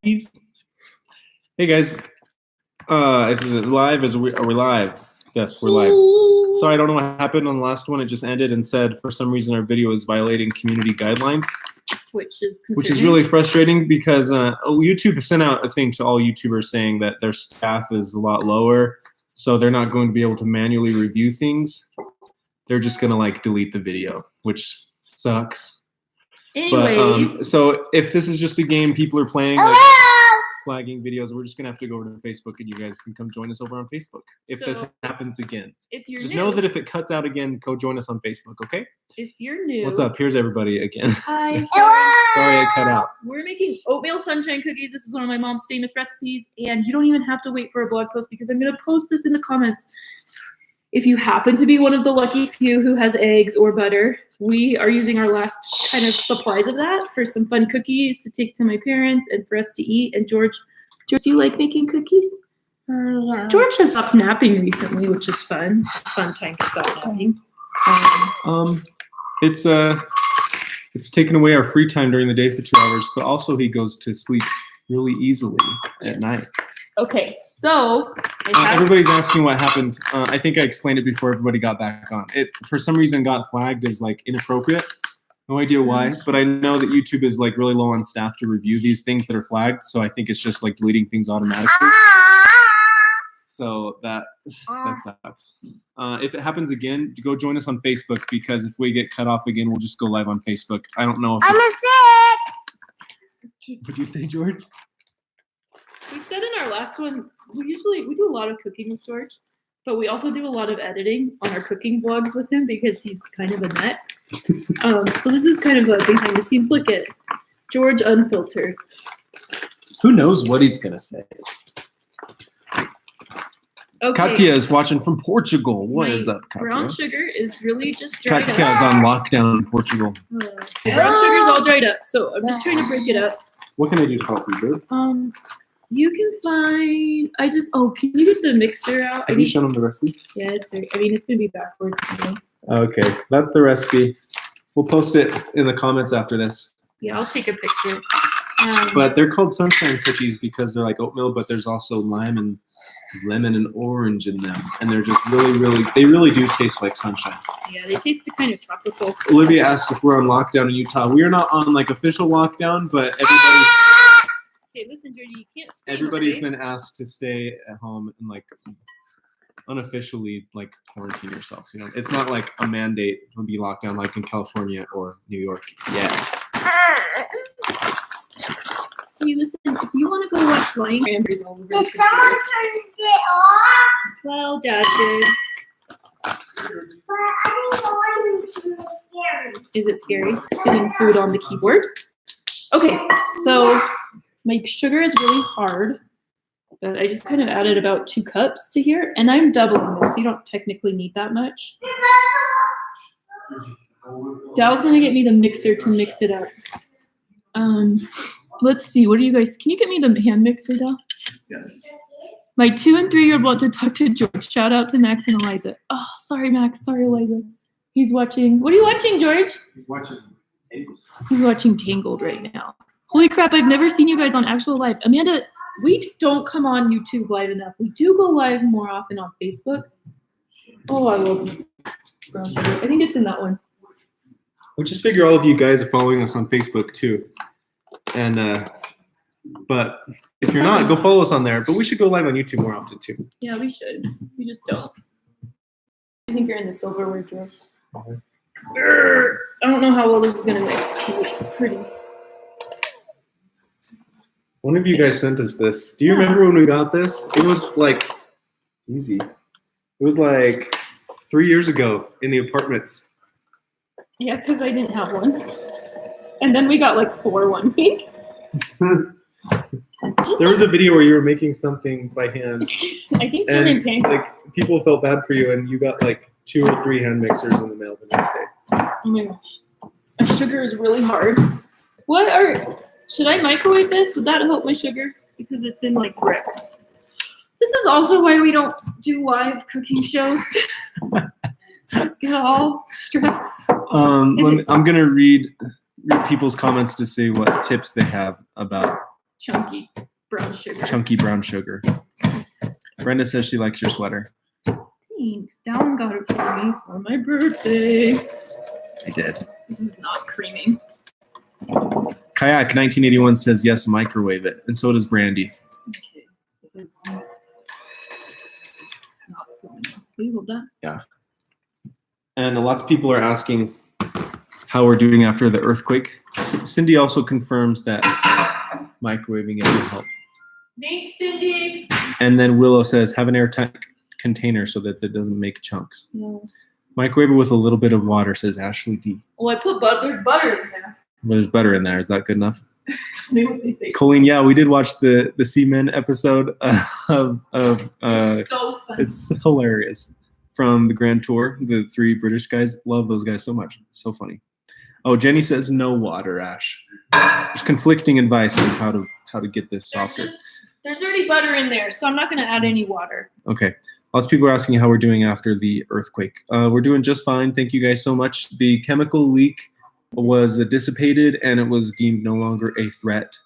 Tease. Hey guys, is it live? Are we live? Yes, we're live. Sorry, I don't know what happened on the last one. It just ended and said for some reason our video is violating community guidelines, which is really frustrating because YouTube sent out a thing to all YouTubers saying that their staff is a lot lower, so they're not going to be able to manually review things. They're just gonna like delete the video, which sucks. Anyways. But so if this is just a game people are playing, like flagging videos, we're just gonna have to go over to Facebook and you guys can come join us over on Facebook if this happens again. If you're just new, know that if it cuts out again, go join us on Facebook, okay? If you're new. What's up? Here's everybody again. Hi. Sorry I cut out. We're making oatmeal sunshine cookies. This is one of my mom's famous recipes, and you don't even have to wait for a blog post because I'm gonna post this in the comments. If you happen to be one of the lucky few who has eggs or butter, we are using our last kind of supplies of that for some fun cookies to take to my parents and for us to eat. And George, do you like making cookies? Yeah. George has stopped napping recently, which is fun. Fun time to stop napping. It's taken away our free time during the day for 2 hours, but also he goes to sleep really easily at night. Okay, so everybody's asking what happened. I think I explained it before everybody got back on. It for some reason got flagged as like inappropriate. No idea why, but I know that YouTube is like really low on staff to review these things that are flagged. So I think it's just like deleting things automatically. So that sucks. If it happens again, go join us on Facebook because if we get cut off again, we'll just go live on Facebook. I don't know if I'm sick. What'd you say, George? We said in our last one, we do a lot of cooking with George, but we also do a lot of editing on our cooking vlogs with him because he's kind of a nut. So this is kind of a behind the scenes look at George Unfiltered. Who knows what he's gonna say? Okay. Katia is watching from Portugal. What is up, Katia? Brown sugar is really just dried Katia is on lockdown in Portugal. The brown sugar is all dried up, so I'm just trying to break it up. What can I do to help you, babe? You can find. Can you get the mixer out? Have you shown them the recipe? Yeah, it's gonna be backwards today. Okay, that's the recipe. We'll post it in the comments after this. Yeah, I'll take a picture. But they're called sunshine cookies because they're like oatmeal, but there's also lime and lemon and orange in them, and they're just they really do taste like sunshine. Yeah, they taste kind of tropical. Olivia asked if we're on lockdown in Utah. We are not on like official lockdown, but Okay, listen, Jordy, you can't scream. Everybody's been asked to stay at home and like unofficially like quarantine yourselves. You know, it's not like a mandate to be locked down like in California or New York. Yeah. Hey, listen, if you want to go watch Flying Cranberries all over Did someone turn it off? Well, Dad did. But I didn't want it to be scary. Is it scary? Spitting food on the keyboard. Okay, so my sugar is really hard, but I just kind of added about 2 cups to here, and I'm doubling this, so you don't technically need that much. Dal's gonna get me the mixer to mix it up. Let's see, what do you guys, can you get me the hand mixer, Dal? Yes. My 2 and 3-year-old want to talk to George. Shout out to Max and Eliza. Oh, sorry, Max. Sorry, Eliza. He's watching. What are you watching, George? He's watching Tangled. He's watching Tangled right now. Holy crap, I've never seen you guys on actual live. Amanda, we don't come on YouTube live enough. We do go live more often on Facebook. Oh, I love brown sugar. I think it's in that one. We just figure all of you guys are following us on Facebook too. And but if you're not, go follow us on there. But we should go live on YouTube more often too. Yeah, we should. We just don't. I think you're in the silverware drawer. I don't know how well this is gonna mix because it's pretty. One of you guys sent us this. Do you remember when we got this? It was like easy. It was like 3 years ago in the apartments. Yeah, because I didn't have one. And then we got like 4 one week. There was a video where you were making something by hand. I think turning pancakes. Like people felt bad for you, and you got like 2 or 3 hand mixers in the mail the next day. Oh my gosh, my sugar is really hard. Should I microwave this? Would that help my sugar? Because it's in like bricks. This is also why we don't do live cooking shows. Just get all stressed. I'm gonna read people's comments to see what tips they have about chunky brown sugar. Chunky brown sugar. Brenda says she likes your sweater. Thanks. Dallin got it for me for my birthday. I did. This is not creaming. Kayak 1981 says yes, microwave it, and so does Brandy. Okay. This is not going on. Will you hold that? Yeah. And lots of people are asking how we're doing after the earthquake. Cindy also confirms that microwaving it will help. Thanks, Cindy. And then Willow says have an airtight container so that it doesn't make chunks. No. Microwave it with a little bit of water, says Ashley D. Well, I put butter. There's butter in there. Well, there's butter in there. Is that good enough? Maybe what they say. Colleen, yeah, we did watch the Seamen episode of It's so funny. it's hilarious. From the Grand Tour, the 3 British guys. Love those guys so much. So funny. Oh, Jenny says no water, Ash. There's conflicting advice on how to get this softer. There's already butter in there, so I'm not going to add any water. Okay. Lots of people are asking how we're doing after the earthquake. We're doing just fine. Thank you guys so much. The chemical leak was dissipated and it was deemed no longer a threat.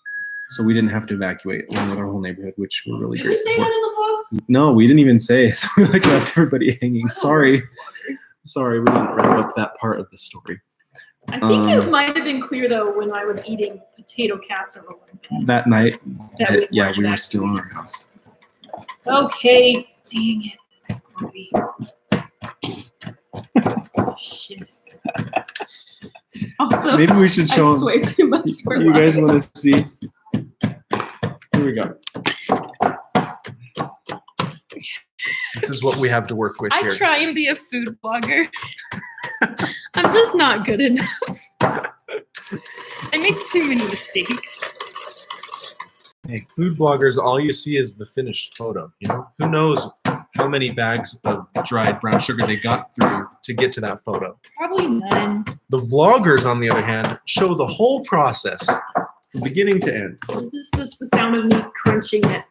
So we didn't have to evacuate along with our whole neighborhood, which we're really Did we grateful say for. that in the vlog? No, we didn't even say. So we left everybody hanging. Sorry, we didn't wrap up that part of the story. I think it might have been clear though when I was eating potato casserole in bed. That night, That we were still in our house. Okay, dang it, this is clumpy. Shiz. Also, Maybe we should show I them. swear too much for You guys life. want to see? Here we go. This is what we have to work with I here. try and be a food blogger. I'm just not good enough. I make too many mistakes. Hey, food bloggers, all you see is the finished photo. You know, who knows how many bags of dried brown sugar they got through to get to that photo. Probably none. The vloggers, on the other hand, show the whole process from beginning to end. This is just the sound of me crunching it.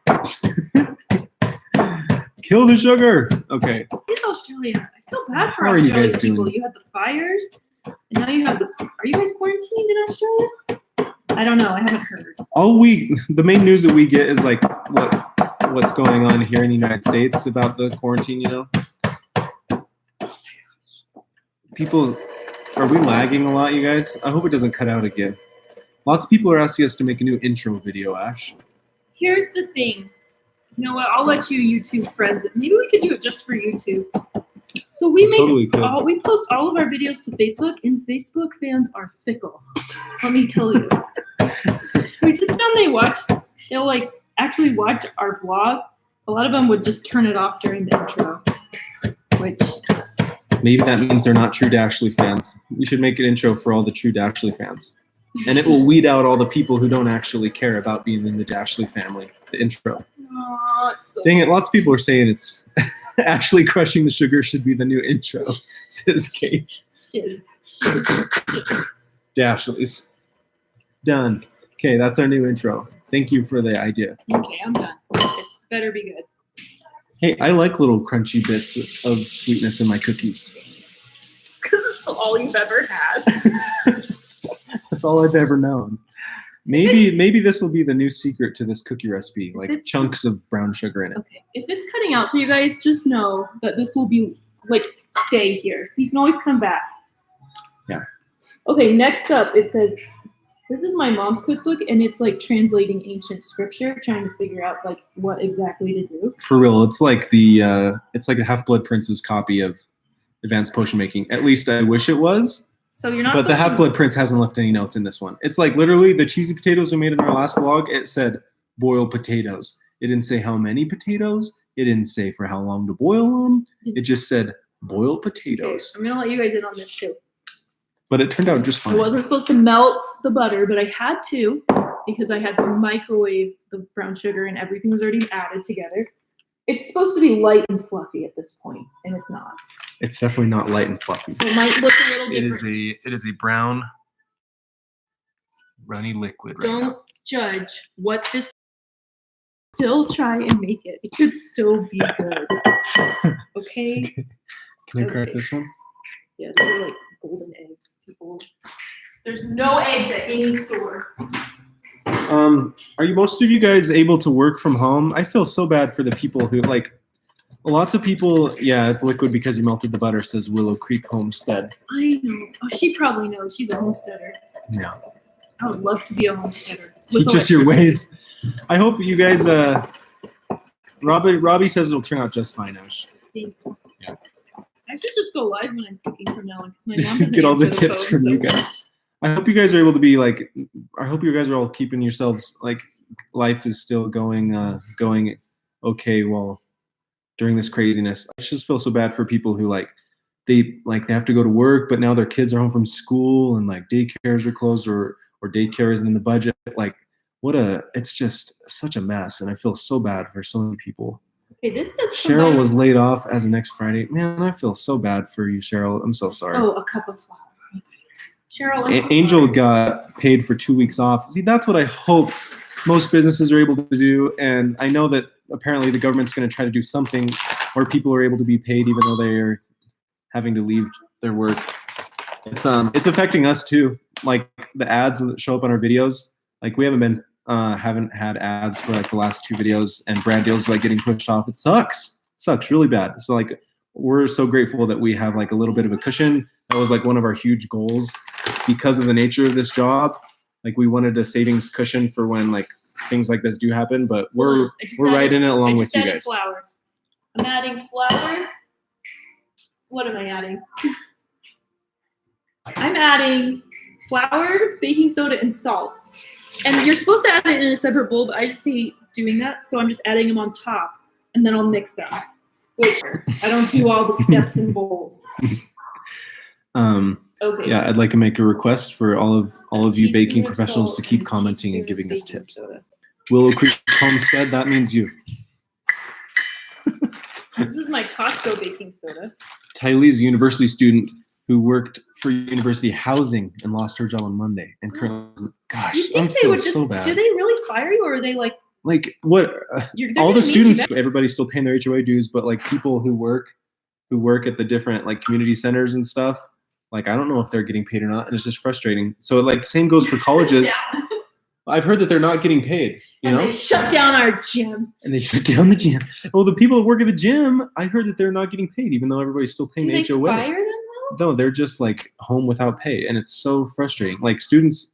Kill the sugar. Okay. It's Australia. I feel bad for How are you Australian guys people. doing? You had the fires, and now you have the. Are you guys quarantined in Australia? I don't know. I haven't heard. The main news that we get is like what's going on here in the United States about the quarantine, you know? People, are we lagging a lot, you guys? I hope it doesn't cut out again. Lots of people are asking us to make a new intro video, Ash. Here's the thing. You know what? I'll let you YouTube friends. Maybe we could do it just for YouTube. So we Totally could. we post all of our videos to Facebook, and Facebook fans are fickle. Let me tell you. We just found they'll like actually watch our vlog. A lot of them would just turn it off during the intro, which Maybe that means they're not true Dashley fans. We should make an intro for all the true Dashley fans. And it will weed out all the people who don't actually care about being in the Dashley family. The intro. so Dang it, lots of people are saying it's Ashley crushing the sugar should be the new intro, says Kate. shiz. Dashley's. Done. Okay, that's our new intro. Thank you for the idea. Okay, I'm done. It better be good. Hey, I like little crunchy bits of sweetness in my cookies. That's all you've ever had. That's all I've ever known. Maybe this will be the new secret to this cookie recipe, like It's- chunks of brown sugar in it. Okay, if it's cutting out for you guys, just know that this will be like stay here, so you can always come back. Yeah. Okay, next up it says, this is my mom's cookbook, and it's like translating ancient scripture, trying to figure out like what exactly to do. For real, it's like the Half-Blood Prince's copy of Advanced Potion Making. At least I wish it was. So you're not. But the supposed to- Half-Blood Prince hasn't left any notes in this one. It's like literally the cheesy potatoes we made in our last vlog. It said boil potatoes. It didn't say how many potatoes. It didn't say for how long to boil them. It just said boil Okay, potatoes. I'm gonna let you guys in on this too. But it turned out just I fine. wasn't supposed to melt the butter, but I had to because I had to microwave the brown sugar and everything was already added together. It's supposed to be light and fluffy at this point, and it's not. It's definitely not light and fluffy. So it might look a little It different. is a brown, runny liquid right Don't now. judge what this. Still try and make it. It could still be good. Okay? Can I crack Okay. this one? Yeah, these are like golden eggs. People. There's no eggs at any store. Are you most of you guys able to work from home? I feel so bad for the people who like. Lots of people. Yeah, it's liquid because you melted the butter. Says Willow Creek Homestead. I know. Oh, she probably knows. She's a homesteader. Yeah. I would love to be a homesteader. Teach with us your electricity. ways. I hope you guys. Robbie says it'll turn out just fine, Ash. Thanks. Yeah. I should just go live when I'm cooking from now on because my mom doesn't Get all the answer tips phone, from you so- guys. I hope you guys are able to be like. I hope you guys are all keeping yourselves like. Life is still going okay while during this craziness. I just feel so bad for people who they have to go to work, but now their kids are home from school and like daycares are closed or daycare isn't in the budget. Like it's just such a mess, and I feel so bad for so many people. Okay, this says Cheryl combined- was laid off as of next Friday. Man, I feel so bad for you, Cheryl. I'm so sorry. Oh, a cup of flour. Okay. Cheryl. I'm so Angel sorry. got paid for 2 weeks off. See, that's what I hope most businesses are able to do, and I know that apparently the government's going to try to do something where people are able to be paid even though they're having to leave their work. It's affecting us too. Like the ads that show up on our videos, like we haven't had ads for like the last 2 videos, and brand deals like getting pushed off. It sucks really bad. So like we're so grateful that we have like a little bit of a cushion. That was like one of our huge goals because of the nature of this job. Like we wanted a savings cushion for when like things like this do happen, but we're right in it along with you guys. Flour. I'm adding flour. What am I adding? I'm adding flour, baking soda, and salt. And you're supposed to add it in a separate bowl, but I just hate doing that, so I'm just adding them on top, and then I'll mix them. Which I don't do all the steps in bowls. Okay. Yeah, I'd like to make a request for all of you baking Teaspoon of professionals salt to keep and a commenting and teaspoon of giving us baking tips. soda. Willow Creek Homestead, that means you. This is my Costco baking soda. Tylee's a university student who worked for university housing and lost her job on Monday. And currently, gosh, You I'm think they feeling would just? so bad. Do they really fire you, or are they like? Like what? They're All gonna the need you students, back. everybody's still paying their HOA dues, but like people who work at the different like community centers and stuff, like I don't know if they're getting paid or not, and it's just frustrating. So like same goes for colleges. Yeah. I've heard that they're not getting paid, you And know? they shut down our gym. And they shut down the gym. Well, the people that work at the gym, I heard that they're not getting paid, even though everybody's still paying Do the they HOA. fire them though? No, they're just like home without pay, and it's so frustrating. Like students,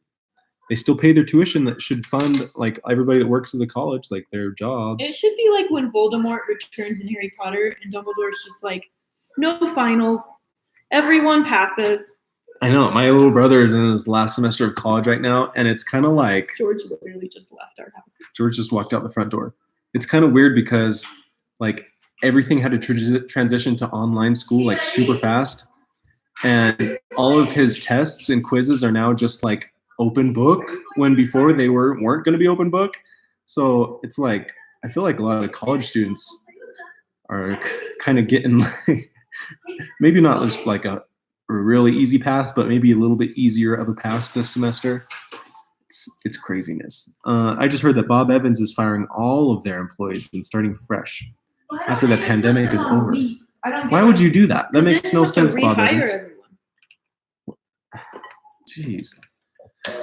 they still pay their tuition that should fund like everybody that works at the college, like their jobs. It should be like when Voldemort returns in Harry Potter and Dumbledore's just like, no finals, everyone passes. I know. My little brother is in his last semester of college right now, and it's kind of like George literally just left our house. George just walked out the front door. It's kind of weird because like everything had to transition to online school like super fast, and all of his tests and quizzes are now just like open book when before they weren't going to be open book. So it's like I feel like a lot of college students are kind of getting like, maybe not just like a really easy pass, but maybe a little bit easier of a pass this semester. It's craziness. I just heard that Bob Evans is firing all of their employees and starting fresh after the pandemic is over. Why would you do that? That makes no sense, Bob Evans. Jeez.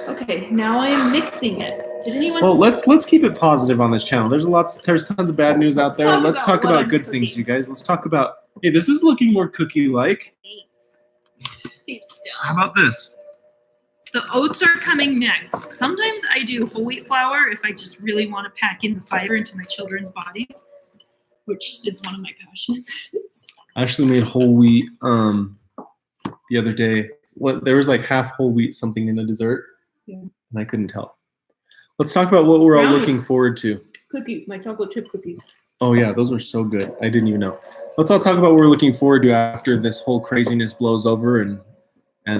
Okay, now I'm mixing it. Did anyone? Well, let's keep it positive on this channel. There's tons of bad news out there. Let's talk what about I'm good cooking. things, you guys. Let's talk about. Hey, this is looking more cookie-like. Thanks. How about this? The oats are coming next. Sometimes I do whole wheat flour if I just really want to pack in the fiber into my children's bodies, which is one of my passions. I actually made whole wheat the other day. There was like half whole wheat something in a dessert, and I couldn't tell. Let's talk about what we're all Brownies. looking forward to. Cookies, my chocolate chip cookies. Oh yeah, those are so good. I didn't even know. Let's all talk about what we're looking forward to after this whole craziness blows over and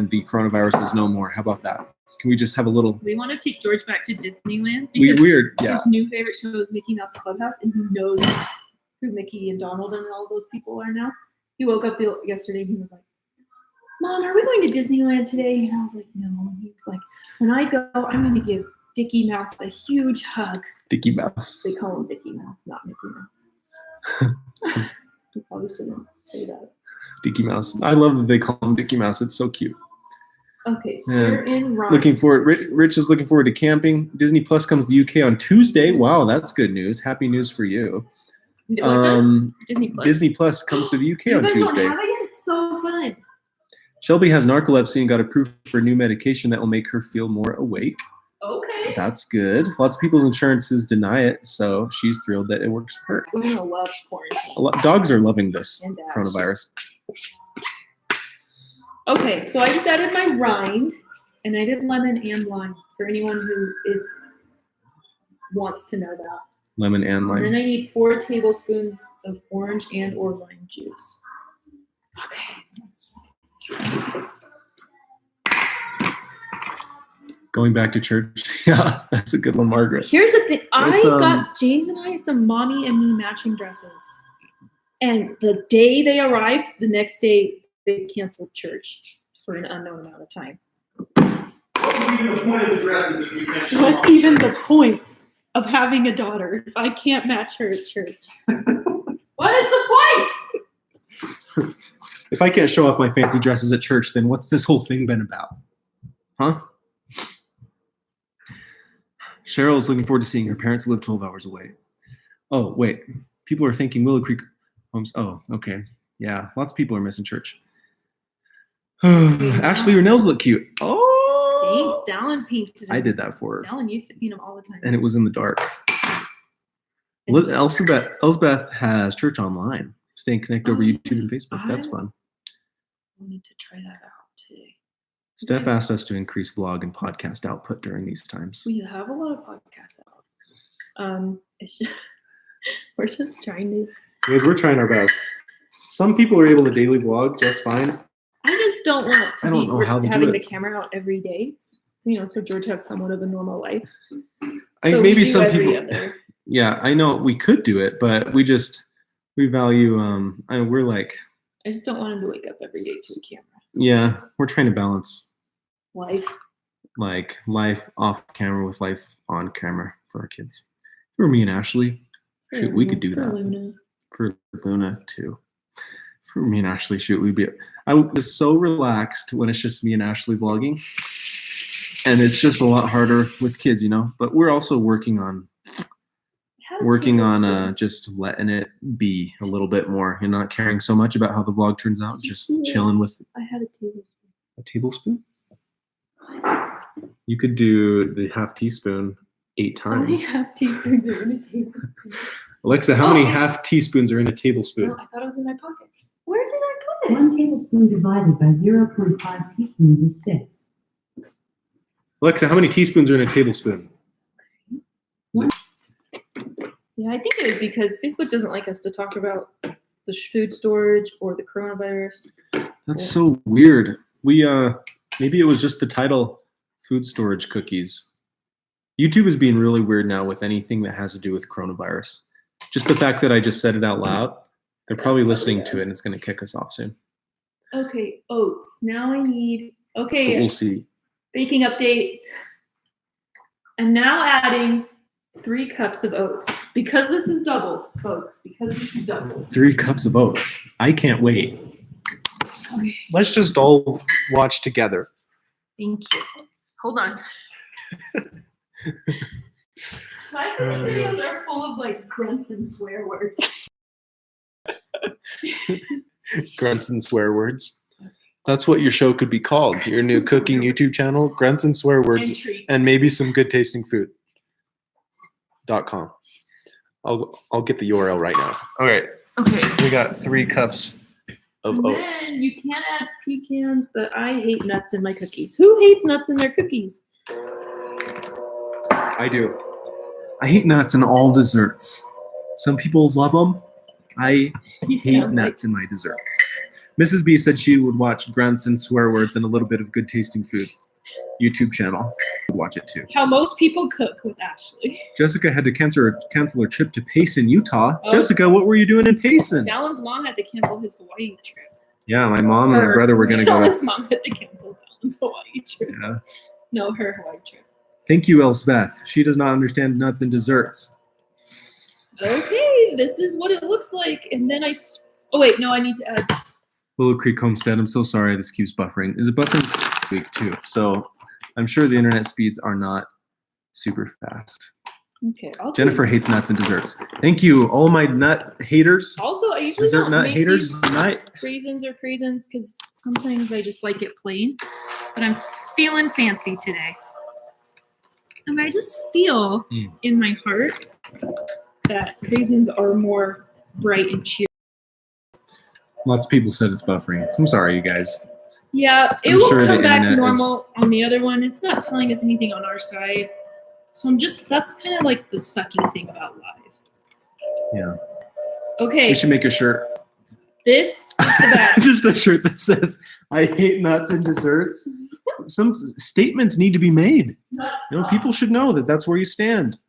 the coronavirus is no more. How about that? Can we just have a little We want to take George back to Disneyland because weird? Yeah. his new favorite show is Mickey Mouse Clubhouse, and he knows who Mickey and Donald and all those people are now. He woke up yesterday and he was like, "Mom, are we going to Disneyland today?" And I was like, "No." And he was like, "When I go, I'm going to give Dickie Mouse a huge hug." Dickie Mouse. They call him Dickie Mouse, not Mickey Mouse. You probably shouldn't say that. Dickie Mouse. I love that they call him Dickie Mouse. It's so cute. Okay, stir in rind. Looking forward. Rich is looking forward to camping. Disney Plus comes to the UK on Tuesday. Wow, that's good news. Happy news for you. What does Disney Plus? Disney Plus comes to the UK you on guys Tuesday. don't have it yet? It's so fun. Shelby has narcolepsy and got approved for new medication that will make her feel more awake. Okay. That's good. Lots of people's insurances deny it, so she's thrilled that it works for her. Luna loves quarantine. Dogs are loving this And Ash. coronavirus. Okay, so I just added my rind, and I did lemon and lime for anyone who wants to know that. Lemon and And lime. then I need 4 tablespoons of orange and/or lime juice. Okay. Going back to church. Yeah, that's a good one, Margaret. Here's the thing. It's, got James and I some mommy and me matching dresses. And the day they arrived, the next day they canceled church for an unknown amount of time. What's even the point of the dresses if you can't show What's off? even the point of having a daughter if I can't match her at church? What is the point? If I can't show off my fancy dresses at church, then what's this whole thing been about? Huh? Cheryl's looking forward to seeing her parents who live 12 hours away. Oh, wait. People are thinking Willow Creek homes. Oh, okay. Yeah, lots of people are missing church. Ashley, your nails look cute. Oh! Thanks. Dallin painted them. I did that for her. Dallin used to paint them all the time. And it was in the dark. Elsbeth has church online. Staying connected over YouTube and Facebook. That's fun. I wanted to try that out today. Steph asked us to increase vlog and podcast output during these times. We have a lot of podcasts out. We're just trying to. Because we're trying our best. Some people are able to daily vlog just fine. I just don't want to I don't know how to do having it. the camera out every day. So George has somewhat of a normal life. Maybe we do some every people. other. Yeah, I know we could do it, but we value. We're like, I just don't want him to wake up every day to the camera. yeah, we're trying to balance Life. like life off camera with life on camera for our kids. For me and Ashley, shoot, we could do For that. Luna. For Luna too. For me and Ashley, shoot, I was so relaxed when it's just me and Ashley vlogging. And it's just a lot harder with kids, but we're also working on just letting it be a little bit more and not caring so much about how the vlog turns out, just chilling with I had a tablespoon. a tablespoon. You could do the half teaspoon 8 How many times. half teaspoons are in a tablespoon? Alexa, how many half teaspoons are in a tablespoon? No, I thought it was in my pocket. Where did I put it? 1 tablespoon divided by 0.5 teaspoons is 6. Alexa, how many teaspoons are in a tablespoon? Yeah, I think it was because Facebook doesn't like us to talk about the food storage or the coronavirus. That's so weird. Maybe it was just the title, food storage cookies. YouTube is being really weird now with anything that has to do with coronavirus. Just the fact that I just said it out loud, they're probably listening to it and it's going to kick us off soon. Okay, oats. Now I need, But we'll see. baking update. I'm now adding 3 cups of oats because this is double, folks, because this is double. 3 cups of oats. I can't wait. Okay. Let's just all watch together. Thank you. Hold on. My videos are full of grunts and swear words. Grunts and swear words. That's what your show could be called. Your new cooking YouTube channel, Grunts and Swear Words, And treats. and maybe some good tasting food.com. I'll get the URL right now. All right, Okay. we got 3 cups of And oats. then you can add pecans, but I hate nuts in my cookies. Who hates nuts in their cookies? I do. I hate nuts in all desserts. Some people love them. I You hate sound nuts in my desserts. Mrs. B said she would watch Grunts and Swear Words and a little bit of good tasting food YouTube channel. Watch it too. How most people cook with Ashley. Jessica had to cancel her trip to Payson, Utah. Oh. Jessica, what were you doing in Payson? Dallin's mom had to cancel his Hawaii trip. Yeah, my mom and my brother were going to go. Dallin's mom had to cancel Dallin's Hawaii trip. Yeah. No, her Hawaii trip. Thank you, Elsbeth. She does not understand nuts and desserts. Okay, this is what it looks like. And then oh wait, no, I need to add. Willow Creek Homestead, I'm so sorry this keeps buffering. Is it buffering? week too. So I'm sure the internet speeds are not super fast. Okay. I'll do- Jennifer hates nuts and desserts. Thank you, all my nut haters. Also, I usually Dessert don't nut make haters. these Nut. raisins or craisins because sometimes I just like it plain. But I'm feeling fancy today. And I just feel in my heart that craisins are more bright and cheery. Lots of people said it's buffering. I'm sorry, you guys. Yeah, it I'm will sure the come back internet normal on the other one. It's not telling us anything on our side. So that's kind of like the sucky thing about live. Yeah. Okay, We should make a shirt. this is the best. Just a shirt that says, I hate nuts and desserts. Some statements need to be made. You know, people should know that that's where you stand.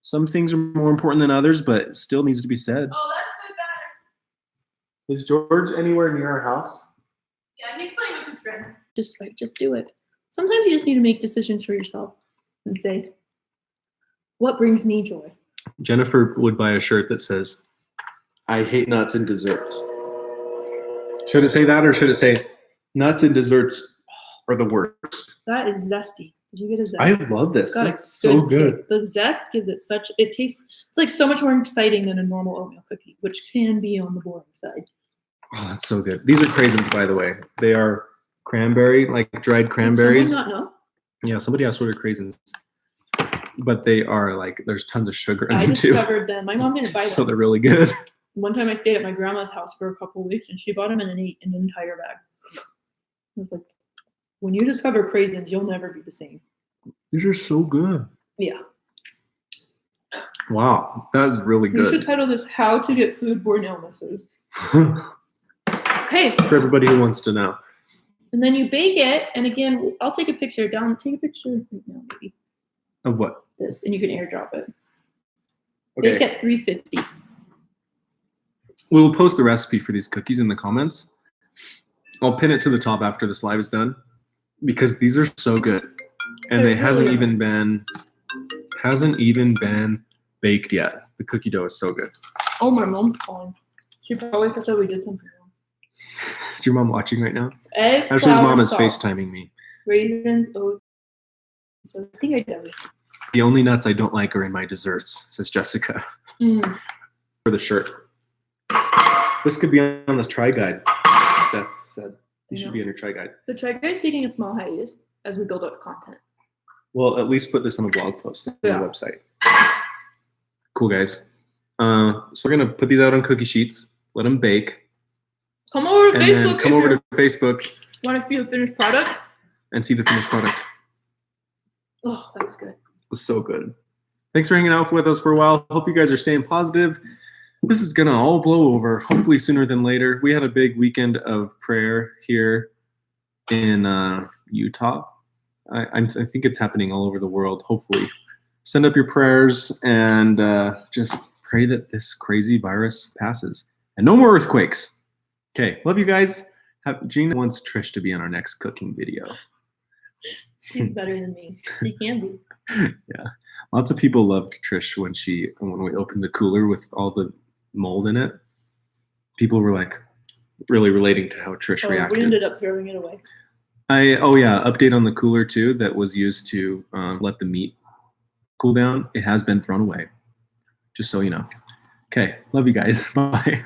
Some things are more important than others, but it still needs to be said. Oh, that's good better. Is George anywhere near our house? Yeah, he's playing with his friends. Just do it. Sometimes you just need to make decisions for yourself and say, what brings me joy? Jennifer would buy a shirt that says, I hate nuts and desserts. Should it say that, or should it say, nuts and desserts are the worst? That is zesty. Did you get a zest? I love this. It's got a That's so good. kick. The zest gives it it tastes, it's like so much more exciting than a normal oatmeal cookie, which can be on the boring side. Oh, that's so good. These are craisins, by the way. They are cranberry, like dried cranberries. Did someone not know? Yeah, somebody asked what are craisins. But they are like, there's tons of sugar in I them too. discovered them. My mom didn't buy them. So they're really good. One time I stayed at my grandma's house for a couple of weeks and she bought them and ate an entire bag. I was like, when you discover craisins, you'll never be the same. These are so good. Yeah. Wow, that is really You should good. title this How to Get Foodborne Illnesses. Okay. For everybody who wants to know. And then you bake it. And again, I'll take a picture down. Take a picture right now, maybe. Of what? This. And you can airdrop it. Okay. Bake at 350. We'll post the recipe for these cookies in the comments. I'll pin it to the top after this live is done because these are so good. And They're it hasn't really even been baked yet. The cookie dough is so good. Oh, my mom's calling. She probably thought we did something wrong. Is your mom watching right now? Egg, Ashley's flour, mom is salt, FaceTiming me. raisins, oats. So I think I did. The only nuts I don't like are in my desserts, says Jessica. For the shirt. This could be on this try guide, Steph said. You should be in your try guide. The try guide's taking a small hiatus as we build up content. Well, at least put this on a blog post on Yeah. the website. Cool, guys. So we're going to put these out on cookie sheets, let them bake, Come over to and Facebook. then come over to Facebook Want to see the finished product? and see the finished product. Oh, that's good. It's so good. Thanks for hanging out with us for a while. Hope you guys are staying positive. This is going to all blow over, hopefully sooner than later. We had a big weekend of prayer here in Utah. I think it's happening all over the world, hopefully. Send up your prayers and just pray that this crazy virus passes. And no more earthquakes. Okay, love you guys. Gina wants Trish to be on our next cooking video. She's better than me. She can be. Yeah, lots of people loved Trish when we opened the cooler with all the mold in it. People were like really relating to how Trish reacted. We ended up throwing it away. Update on the cooler too that was used to let the meat cool down. It has been thrown away, just so you know. Okay, love you guys. Bye.